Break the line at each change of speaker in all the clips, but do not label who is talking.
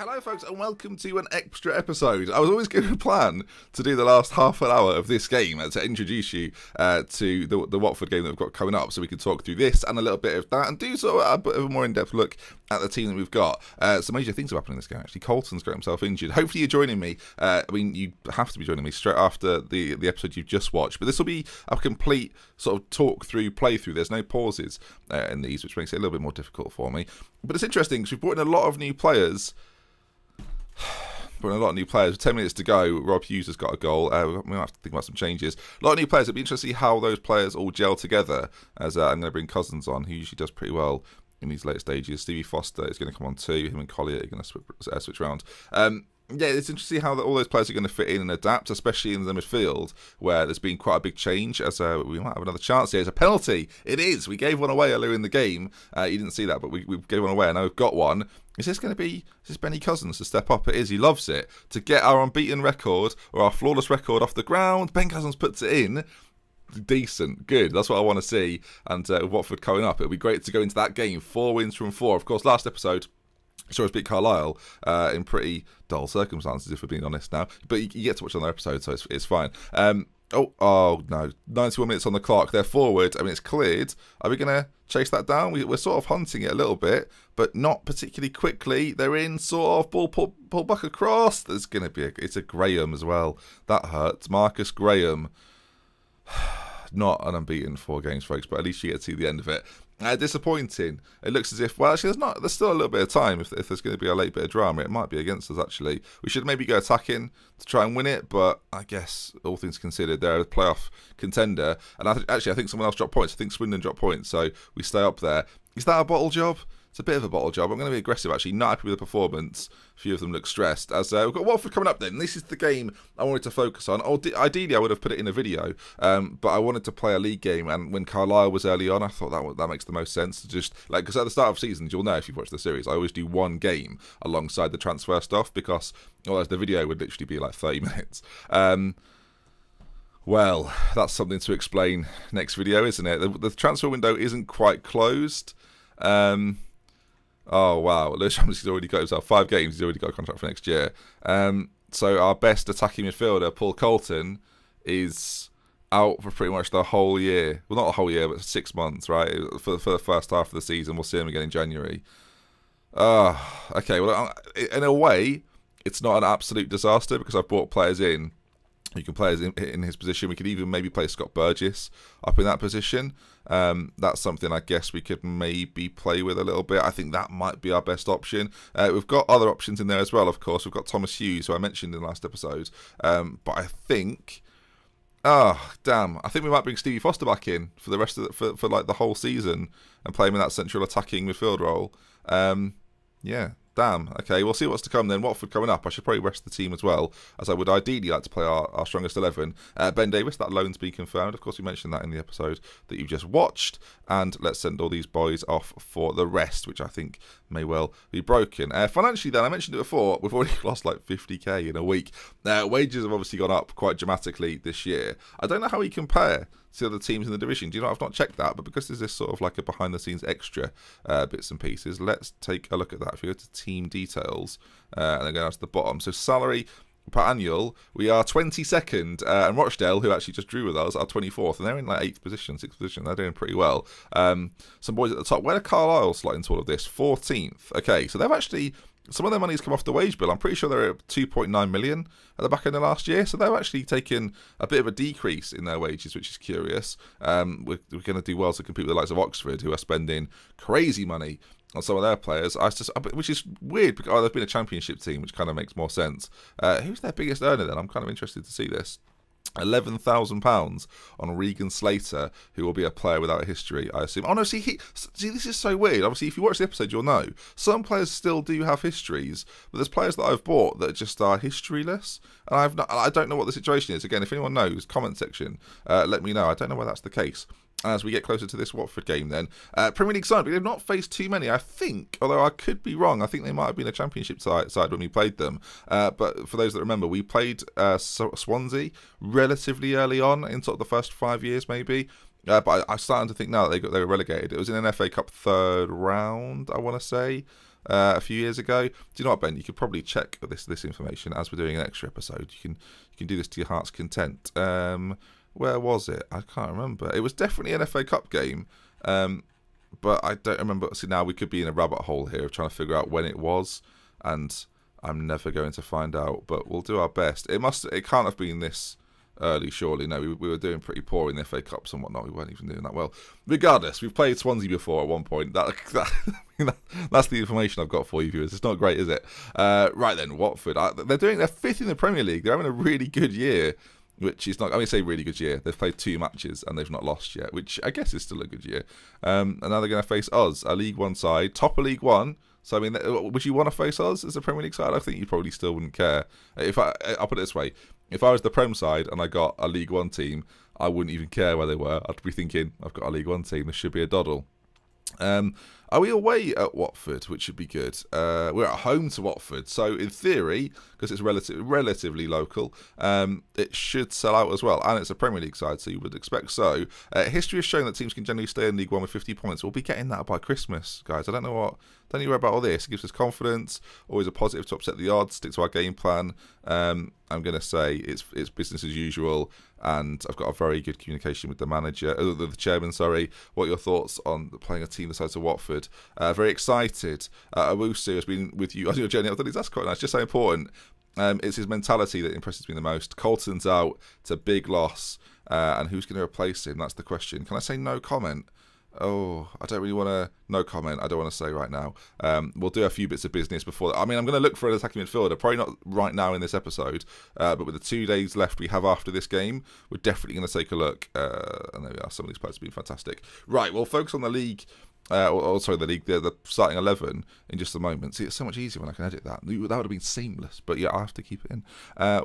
Hello folks and welcome to an extra episode. I was always going to plan to do the last half an hour of this game to introduce you to the Watford game that we've got coming up, so we can talk through this and a little bit of that and do sort of a bit of a more in-depth look at the team that we've got. Some major things are happening in this game actually. Colton's got himself injured. Hopefully you're joining me. I mean, you have to be joining me straight after the episode you've just watched, but this will be a complete sort of talk through, play through. There's no pauses in these, which makes it a little bit more difficult for me. But it's interesting because we've brought in a lot of new players. With 10 minutes to go. Rob Hughes has got a goal. We might have to think about some changes. A lot of new players. It'd be interesting to see how those players all gel together. As I'm going to bring Cousins on, who usually does pretty well in these late stages. Stevie Foster is going to come on too. Him and Collier are going to switch around. Yeah, it's interesting to see how all those players are going to fit in and adapt, especially in the midfield, where there's been quite a big change. As we might have another chance here. It's a penalty. It is. We gave one away earlier in the game. You didn't see that, but we gave one away, and now we've got one. Is this Benny Cousins to step up? It is. He loves it. To get our unbeaten record, or our flawless record off the ground, Ben Cousins puts it in. Decent, good. That's what I want to see. And Watford coming up, it'll be great to go into that game. 4 wins from 4. Of course, last episode saw us beat Carlisle in pretty dull circumstances, if we're being honest now. But you get to watch another episode, so it's fine. Oh no, 91 minutes on the clock. They're forward. I mean, it's cleared. Are we going to chase that down? We're sort of hunting it a little bit, but not particularly quickly. They're in sort of pull back across. There's going to be it's a Graham as well. That hurts. Marcus Graham. Not an unbeaten 4 games, folks, but at least you get to see the end of it. Disappointing. It looks as if, well, actually, there's still a little bit of time. If there's going to be a late bit of drama, it might be against us, actually. We should maybe go attacking to try and win it, but I guess, all things considered, they're a playoff contender. And I think someone else dropped points. I think Swindon dropped points, so we stay up there. Is that a bottle job? It's a bit of a bottle job. I'm going to be aggressive, actually. Not happy with the performance. A few of them look stressed. As we've got Watford coming up then. This is the game I wanted to focus on. Ideally, I would have put it in a video, but I wanted to play a league game. And when Carlisle was early on, I thought that makes the most sense. To just because at the start of seasons, you'll know if you've watched the series, I always do one game alongside the transfer stuff because otherwise the video would literally be like 30 minutes. Well, that's something to explain next video, isn't it? The transfer window isn't quite closed. Oh, wow. Lewis Ramsey's already got himself 5 games. He's already got a contract for next year. So our best attacking midfielder, Paul Colton, is out for pretty much the whole year. Well, not the whole year, but 6 months, right? For the first half of the season. We'll see him again in January. Okay, well, in a way, it's not an absolute disaster because I've brought players in. You can play in his position. We could even maybe play Scott Burgess up in that position. That's something I guess we could maybe play with a little bit. I think that might be our best option. We've got other options in there as well, of course. We've got Thomas Hughes, who I mentioned in the last episode. But I think... Oh, damn. I think we might bring Stevie Foster back in for the rest of for like the whole season and play him in that central attacking midfield role. Yeah. Damn. Okay, we'll see what's to come then. Watford coming up. I should probably rest the team as well, as I would ideally like to play our strongest 11. Ben Davis, that loan's been confirmed. Of course, we mentioned that in the episode that you've just watched. And let's send all these boys off for the rest, which I think may well be broken. Financially then, I mentioned it before, we've already lost like 50k in a week. Wages have obviously gone up quite dramatically this year. I don't know how we compare to other teams in the division. Do you know, I've not checked that, but because there's this sort of like a behind the scenes extra bits and pieces, let's take a look at that. If you go to team details and then go down to the bottom, so salary per annual, we are 22nd, and Rochdale, who actually just drew with us, are 24th, and they're in like 8th position, 6th position. They're doing pretty well. Some boys at the top. Where did Carlisle slide into all of this? 14th. Okay, so they've actually, some of their money's come off the wage bill. I'm pretty sure they're at 2.9 million at the back end of last year, so they've actually taken a bit of a decrease in their wages, which is curious. We're going to do well to compete with the likes of Oxford, who are spending crazy money on some of their players, which is weird because they've been a championship team, which kind of makes more sense. Who's their biggest earner then? I'm kind of interested to see this. £11,000 on Regan Slater, who will be a player without a history, I assume. Oh no, see, this is so weird. Obviously, if you watch the episode, you'll know. Some players still do have histories, but there's players that I've bought that just are historyless, and I don't know what the situation is. Again, if anyone knows, comment section, let me know. I don't know why that's the case. As we get closer to this Watford game then. Premier League side, we have not faced too many, I think, although I could be wrong. I think they might have been a championship side when we played them. But for those that remember, we played Swansea relatively early on, in sort of the first 5 years maybe. But I'm starting to think now that they were relegated. It was in an FA Cup 3rd round, I want to say. a few years ago. Do you know what, Ben? You could probably check this information as we're doing an extra episode. You can do this to your heart's content. Where was it? I can't remember. It was definitely an FA Cup game, but I don't remember. See, now we could be in a rabbit hole here of trying to figure out when it was, and I'm never going to find out. But we'll do our best. It can't have been this early, surely. No, we were doing pretty poor in the FA Cups and whatnot. We weren't even doing that well. Regardless, we've played Swansea before at one point. That's the information I've got for you, viewers. It's not great, is it? Right then, Watford. They're fifth in the Premier League. They're having a really good year, which is not. I mean, say really good year. They've played 2 matches and they've not lost yet, which I guess is still a good year. And now they're going to face us, a League One side, top of League One. So, I mean, would you want to face us as a Premier League side? I think you probably still wouldn't care. I'll put it this way. If I was the Prem side and I got a League One team, I wouldn't even care where they were. I'd be thinking, I've got a League One team. This should be a doddle. Are we away at Watford, which should be good? We're at home to Watford, so in theory, because it's relatively local, it should sell out as well, and it's a Premier League side, so you would expect so. History has shown that teams can generally stay in League One with 50 points. We'll be getting that by Christmas, guys. Don't know worry about all this. It gives us confidence, always a positive to upset the odds, stick to our game plan. I'm going to say it's business as usual, and I've got a very good communication with the manager, the chairman, sorry. What are your thoughts on playing a team the size of Watford? Very excited. Owusu has been with you on your journey. I thought that's quite nice, just so important. It's his mentality that impresses me the most. Colton's out. It's a big loss. And who's going to replace him? That's the question. Can I say no comment? Oh, I don't really want to... No comment. I don't want to say right now. We'll do a few bits of business before... I mean, I'm going to look for an attacking midfielder. Probably not right now in this episode. But with the 2 days left we have after this game, we're definitely going to take a look. And there we are. Some of these players have been fantastic. Right, we'll focus on the league... the starting 11 in just a moment. See, it's so much easier when I can edit that. That would have been seamless, but yeah, I have to keep it in.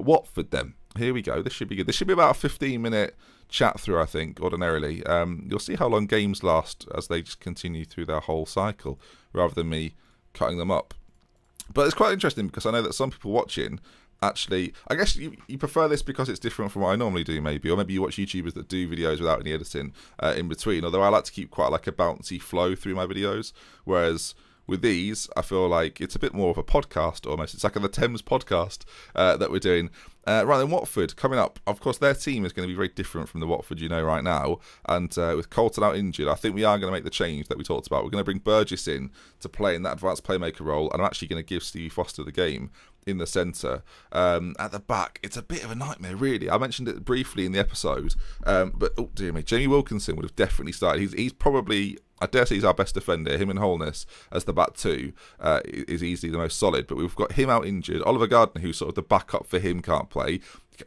Watford then. Here we go. This should be good. This should be about a 15-minute chat through, I think, ordinarily. You'll see how long games last as they just continue through their whole cycle, rather than me cutting them up. But it's quite interesting because I know that some people watching... Actually, I guess you prefer this because it's different from what I normally do, maybe. Or maybe you watch YouTubers that do videos without any editing in between. Although I like to keep quite like a bouncy flow through my videos. Whereas with these, I feel like it's a bit more of a podcast almost. It's like the Thames podcast that we're doing. Right then, Watford coming up. Of course, their team is going to be very different from the Watford you know right now. And with Colton out injured, I think we are going to make the change that we talked about. We're going to bring Burgess in to play in that advanced playmaker role. And I'm actually going to give Stevie Foster the game in the centre. At the back, it's a bit of a nightmare, really. I mentioned it briefly in the episode. But, oh dear me, Jamie Wilkinson would have definitely started. He's probably... I dare say he's our best defender. Him and Holness as the back two is easily the most solid. But we've got him out injured. Oliver Gardner, who's sort of the backup for him, can't play.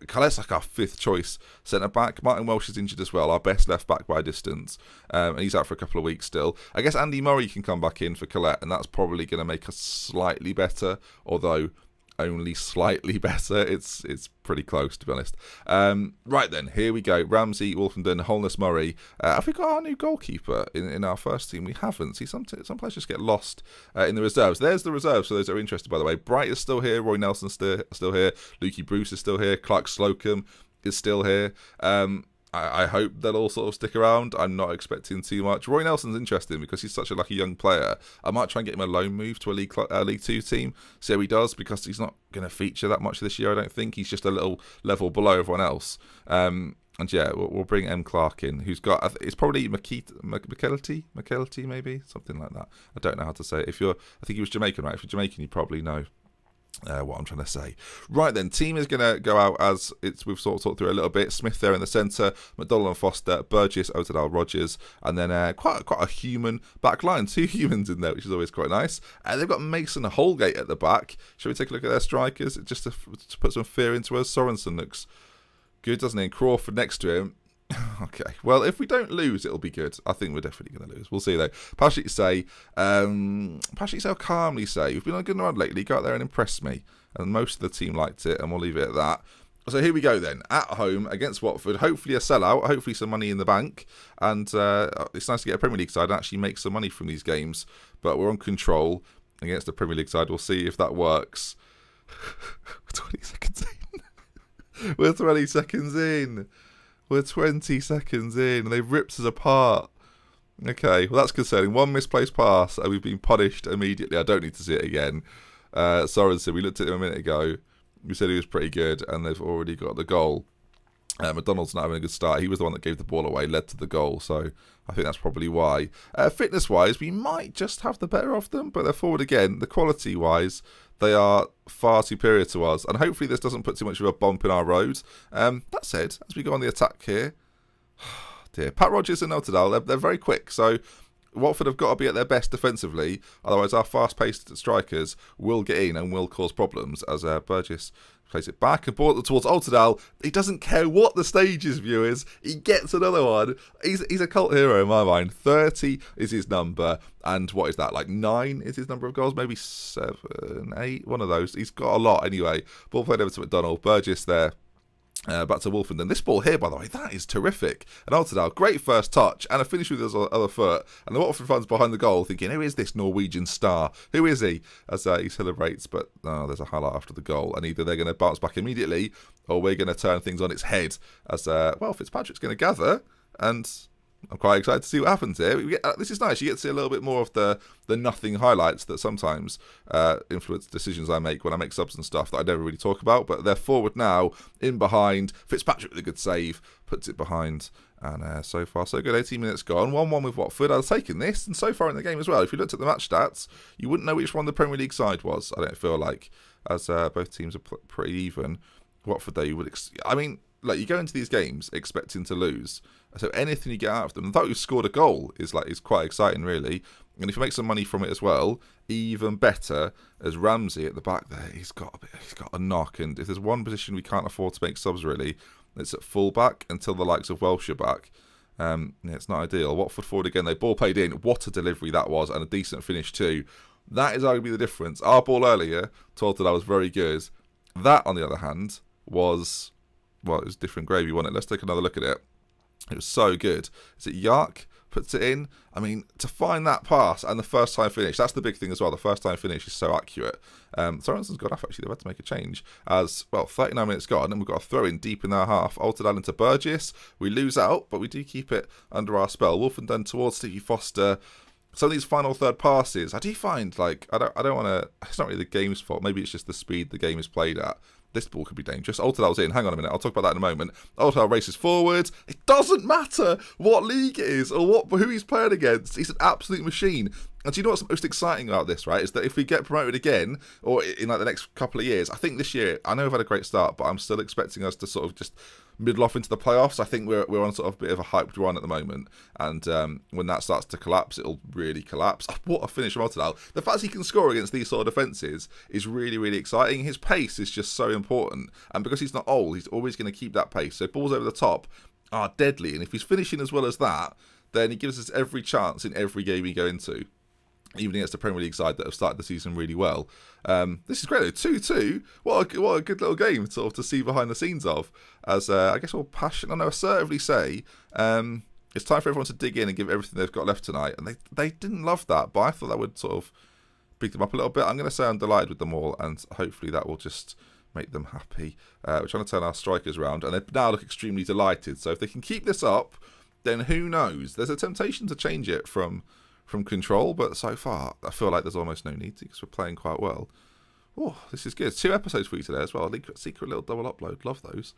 Colette's like our 5th choice centre-back. Martin Welsh is injured as well, our best left-back by distance. And he's out for a couple of weeks still. I guess Andy Murray can come back in for Colette, and that's probably going to make us slightly better, although... only slightly better. It's pretty close, to be honest. Right then, here we go. Ramsey, Wolfenden, Holness, Murray. Have we got our new goalkeeper in our first team? We haven't. See, some players just get lost in the reserves. There's the reserves, for those that are interested, by the way. Bright is still here. Roy Nelson's still here. Lukey Bruce is still here. Clark Slocum is still here. I hope they'll all sort of stick around. I'm not expecting too much. Roy Nelson's interesting because he's such a lucky young player. I might try and get him a loan move to a League 2 team, see how he does, because he's not going to feature that much this year, I don't think. He's just a little level below everyone else. And yeah, we'll bring M. Clark in, who's got... It's probably McKelty, maybe? Something like that. I don't know how to say it. I think he was Jamaican, right? If you're Jamaican, you probably know what I'm trying to say. Right then, team is going to go out as we've sort of talked through a little bit. Smith there in the centre, McDonald and Foster, Burgess, Otedal, Rogers, and then quite a human back line. 2 humans in there, which is always quite nice. They've got Mason Holgate at the back. Shall we take a look at their strikers just to put some fear into us? Sorensen looks good, doesn't he? And Crawford next to him. Okay, well, if we don't lose, it'll be good. I think we're definitely going to lose. We'll see, though. Patrick say, I'll calmly say, you've been on a good run lately. Go out there and impress me. And most of the team liked it, and we'll leave it at that. So here we go, then. At home against Watford. Hopefully a sellout. Hopefully some money in the bank. And it's nice to get a Premier League side and actually make some money from these games. But we're on control against the Premier League side. We'll see if that works. 20 seconds in. We're 20 seconds in. We're 20 seconds in, and they've ripped us apart. Okay, well that's concerning. One misplaced pass, and we've been punished immediately. I don't need to see it again. Sorensen, we looked at him a minute ago. We said he was pretty good, and they've already got the goal. McDonald's not having a good start. He was the one that gave the ball away, led to the goal, so I think that's probably why. Fitness-wise, we might just have the better of them, but they're forward again. The quality-wise, they are far superior to us, and hopefully this doesn't put too much of a bump in our road. That said, as we go on the attack here, dear, Pat Rogers and Altidal, they're very quick, so Watford have got to be at their best defensively, otherwise our fast-paced strikers will get in and will cause problems, as Burgess plays it back and ball towards Altidal. He doesn't care what the stage is, viewers. He gets another one. He's a cult hero in my mind. 30 is his number, and what is that? Like 9 is his number of goals? Maybe 7, 8? One of those. He's got a lot anyway. Ball played over to McDonald. Burgess there. Back to Wolfen. Then this ball here, by the way, that is terrific. And Altidal, great first touch, and a finish with his other foot. And the Watford fans behind the goal thinking, who is this Norwegian star? Who is he? As he celebrates, but there's a highlight after the goal. And either they're going to bounce back immediately, or we're going to turn things on its head. As, Fitzpatrick's going to gather, and I'm quite excited to see what happens here. This is nice. You get to see a little bit more of the nothing highlights that sometimes influence decisions I make when I make subs and stuff that I never really talk about. But they're forward now, in behind. Fitzpatrick with a good save, puts it behind. And so far, so good. 18 minutes gone. 1-1 with Watford. I was taking this, and so far in the game as well. If you looked at the match stats, you wouldn't know which one the Premier League side was, I don't feel like, as both teams are pretty even. Watford, though, you would... you go into these games expecting to lose. So anything you get out of them, the fact you've scored a goal is quite exciting, really. And if you make some money from it as well, even better. As Ramsey at the back there, he's got a knock. And if there's one position we can't afford to make subs, really, it's at full-back until the likes of Welsh are back. It's not ideal. Watford forward again. They ball played in. What a delivery that was, and a decent finish too. That is arguably the difference. Our ball earlier told that I was very good. That, on the other hand, was... well, it was different gravy, wasn't it? Let's take another look at it. It was so good. Is it Yark puts it in? I mean, to find that pass and the first time finish, that's the big thing as well. The first time finish is so accurate. Sorensen's got off, actually. They've had to make a change. As, 39 minutes gone, and we've got a throw in deep in our half. Altidal into Burgess. We lose out, but we do keep it under our spell. Wolfen done towards Stevie Foster. Some of these final third passes, I do find, I don't want to... It's not really the game's fault. Maybe it's just the speed the game is played at. This ball could be dangerous. Altidal's in. Hang on a minute. I'll talk about that in a moment. Altidal races forward. It doesn't matter what league it is or who he's playing against. He's an absolute machine. And do you know what's most exciting about this, right? Is that if we get promoted again, or in the next couple of years, I think this year, I know we've had a great start, but I'm still expecting us to sort of just middle off into the playoffs. I think we're on sort of a bit of a hyped run at the moment. And when that starts to collapse, it'll really collapse. What a finish from Altidal. The fact he can score against these sort of defences is really, really exciting. His pace is just so important. And because he's not old, he's always going to keep that pace. So balls over the top are deadly. And if he's finishing as well as that, then he gives us every chance in every game we go into. Even against the Premier League side that have started the season really well. This is great though. 2-2. What a good little game sort of to see behind the scenes of. As I guess we'll assertively say it's time for everyone to dig in and give everything they've got left tonight. And they didn't love that, but I thought that would sort of pick them up a little bit. I'm going to say I'm delighted with them all, and hopefully that will just make them happy. We're trying to turn our strikers around, and they now look extremely delighted. So if they can keep this up, then who knows? There's a temptation to change it from control, but so far I feel like there's almost no need to because we're playing quite well. Oh, this is good. 2 episodes for you today as well. Secret little double upload. Love those.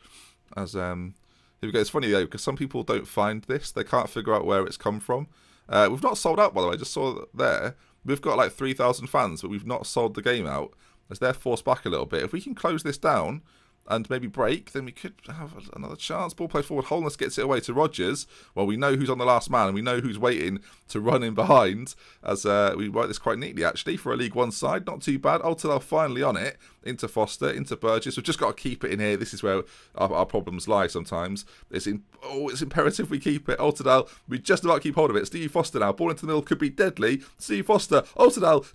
As here we go. It's funny though because some people don't find this. They can't figure out where it's come from. We've not sold out, by the way. I just saw that there. We've got like 3,000 fans, but we've not sold the game out. As they're forced back a little bit. If we can close this down and maybe break, then we could have another chance. Ball play forward. Holness gets it away to Rogers. Well, we know who's on the last man, and we know who's waiting to run in behind. As we write this quite neatly, actually, for a League One side. Not too bad. Altidal finally on it. Into Foster, into Burgess. We've just got to keep it in here. This is where our problems lie sometimes. It's imperative we keep it. Altidal, we just about keep hold of it. Stevie Foster now. Ball into the middle could be deadly. Stevie Foster. Altidal.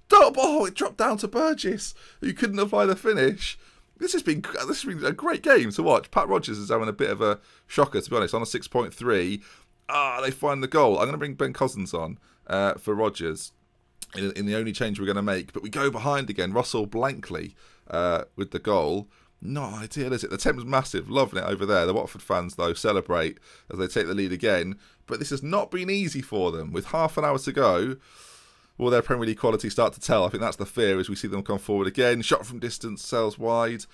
It dropped down to Burgess, who couldn't apply the finish. This has been a great game to watch. Pat Rogers is having a bit of a shocker, to be honest, on a 6.3. They find the goal. I'm going to bring Ben Cousins on for Rogers in the only change we're going to make. But we go behind again. Russell blankly with the goal. Not ideal, is it? The Thames massive, loving it over there. The Watford fans, though, celebrate as they take the lead again. But this has not been easy for them. With half an hour to go, will their Premier League quality start to tell? I think that's the fear as we see them come forward again. Shot from distance, sails wide.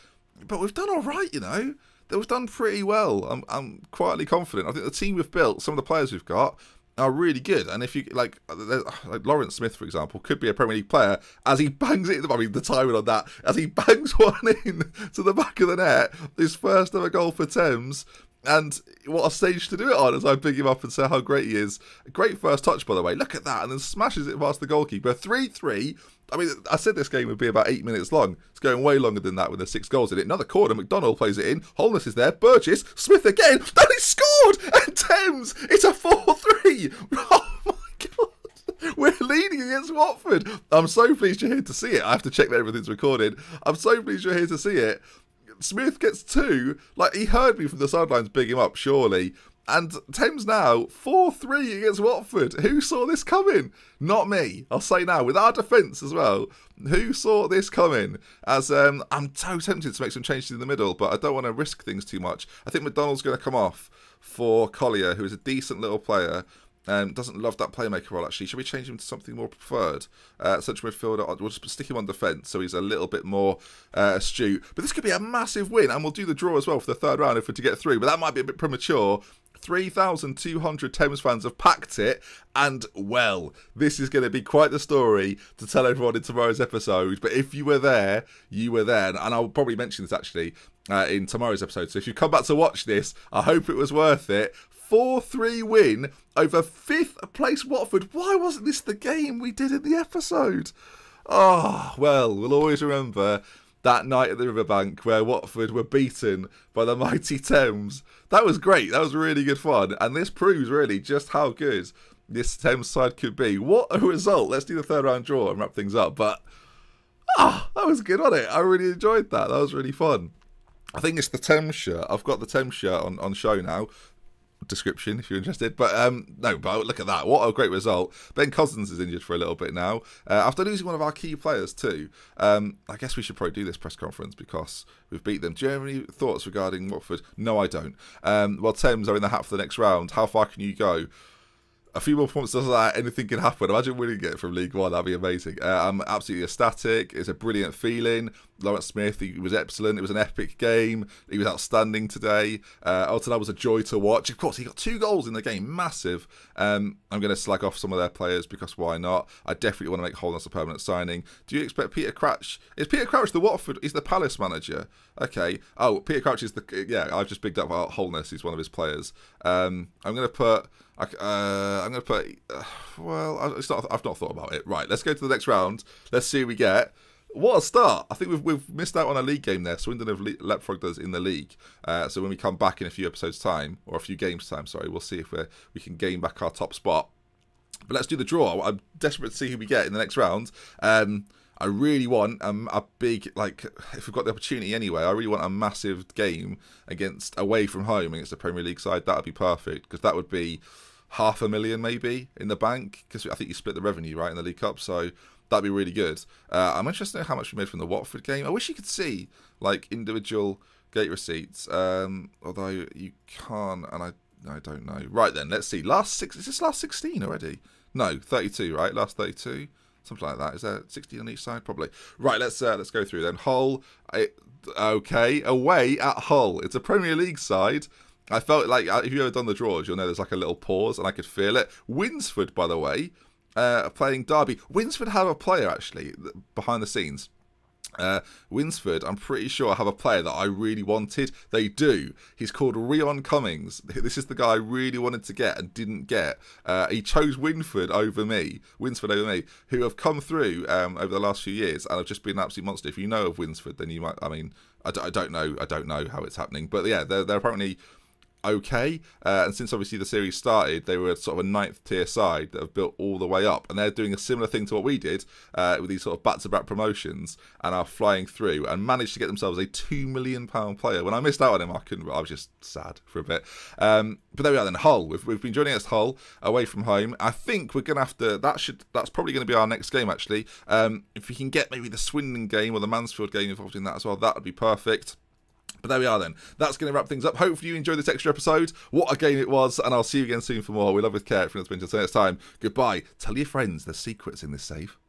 But we've done all right, you know. We've done pretty well. I'm quietly confident. I think the team we've built, some of the players we've got, are really good. And if you like Lawrence Smith, for example, could be a Premier League player as he bangs it. I mean, the timing on that, as he bangs one in to the back of the net, his first ever goal for Thames. And what a stage to do it on, as I big him up and say how great he is. A great first touch, by the way. Look at that, and then smashes it past the goalkeeper. 3-3. I mean, I said this game would be about 8 minutes long. It's going way longer than that with the 6 goals in it. Another corner, McDonald plays it in. Holness is there. Burgess, Smith again. Then he scored! And Thames, it's a 4-3. Oh my God. We're leading against Watford. I'm so pleased you're here to see it. I have to check that everything's recorded. I'm so pleased you're here to see it. Smith gets 2. Like, he heard me from the sidelines big him up, surely. And Thames now, 4-3 against Watford. Who saw this coming? Not me. I'll say now, with our defence as well. Who saw this coming? As I'm so tempted to make some changes in the middle, but I don't want to risk things too much. I think McDonald's going to come off for Collier, who is a decent little player. Doesn't love that playmaker role, actually. Should we change him to something more preferred? Central midfielder, we'll just stick him on defence so he's a little bit more astute. But this could be a massive win, and we'll do the draw as well for the third round if we're to get through. But that might be a bit premature. 3,200 Thames fans have packed it, and, well, this is going to be quite the story to tell everyone in tomorrow's episode. But if you were there, you were there. And I'll probably mention this, actually, in tomorrow's episode. So if you come back to watch this, I hope it was worth it. 4-3 win over 5th place Watford. Why wasn't this the game we did in the episode? Oh, well, we'll always remember that night at the riverbank where Watford were beaten by the mighty Thames. That was great. That was really good fun. And this proves really just how good this Thames side could be. What a result. Let's do the third round draw and wrap things up. But, that was good, wasn't it? I really enjoyed that. That was really fun. I think it's the Thames shirt. I've got the Thames shirt on show now. Description if you're interested, but no, but look at that, what a great result. Ben Cousins is injured for a little bit now after losing one of our key players too. I guess we should probably do this press conference because we've beat them. Do you have any thoughts regarding Watford? No, I don't. Well, Thames are in the hat for the next round. How far can you go? A few more performances like that, anything can happen. Imagine winning it from League One, that'd be amazing. I'm absolutely ecstatic. It's a brilliant feeling. Lawrence Smith, he was excellent. It was an epic game. He was outstanding today. Alton was a joy to watch. Of course, he got 2 goals in the game, massive. I'm going to slag off some of their players because why not? I definitely want to make Holness a permanent signing. Do you expect Peter Crouch? Is Peter Crouch the Watford? Is the Palace manager? Okay. Oh, Peter Crouch is the... Yeah, I've just bigged up Holness. He's one of his players. I'm going to put... well, it's not. I've not thought about it. Right, let's go to the next round. Let's see who we get. What a start! I think we've missed out on a league game there. Swindon have leapfrogged us in the league. So when we come back in a few episodes' time, or a few games' time, sorry, we'll see if we can gain back our top spot. But let's do the draw. I'm desperate to see who we get in the next round. I really want a big, like, if we've got the opportunity anyway, I really want a massive game away from home against the Premier League side. That would be perfect, because that would be 500,000 maybe in the bank, because I think you split the revenue, right, in the League Cup, so that'd be really good. I'm interested in how much we made from the Watford game. I wish you could see, like, individual gate receipts, although you can't, and I don't know. Right then, let's see. Is this last 16 already? No, 32, right? Last 32? Something like that. Is there 16 on each side? Probably. Right, let's go through then. Hull, okay, away at Hull. It's a Premier League side. I felt like, if you've ever done the draws, you'll know there's like a little pause, and I could feel it. Winsford, by the way, playing Derby. Winsford have a player, actually, behind the scenes. Winsford, I'm pretty sure, have a player that I really wanted. They do. He's called Rion Cummings. This is the guy I really wanted to get and didn't get. He chose Winsford over me, who have come through over the last few years and have just been an absolute monster. If you know of Winsford, then you might, I mean, I don't know how it's happening, but yeah, they're apparently okay, and since obviously the series started, they were sort of a 9th tier side that have built all the way up, and they're doing a similar thing to what we did with these sort of back-to-back promotions, and are flying through and managed to get themselves a £2 million player. When I missed out on him, I was just sad for a bit. But there we are then. Hull, we've been joining us Hull away from home. I think we're gonna have to. That's probably going to be our next game, actually. If we can get maybe the Swindon game or the Mansfield game involved in that as well, that would be perfect. But there we are then. That's going to wrap things up. Hopefully you enjoyed this extra episode. What a game it was. And I'll see you again soon for more. We love with care. Until next time. Goodbye. Tell your friends there's secrets in this save.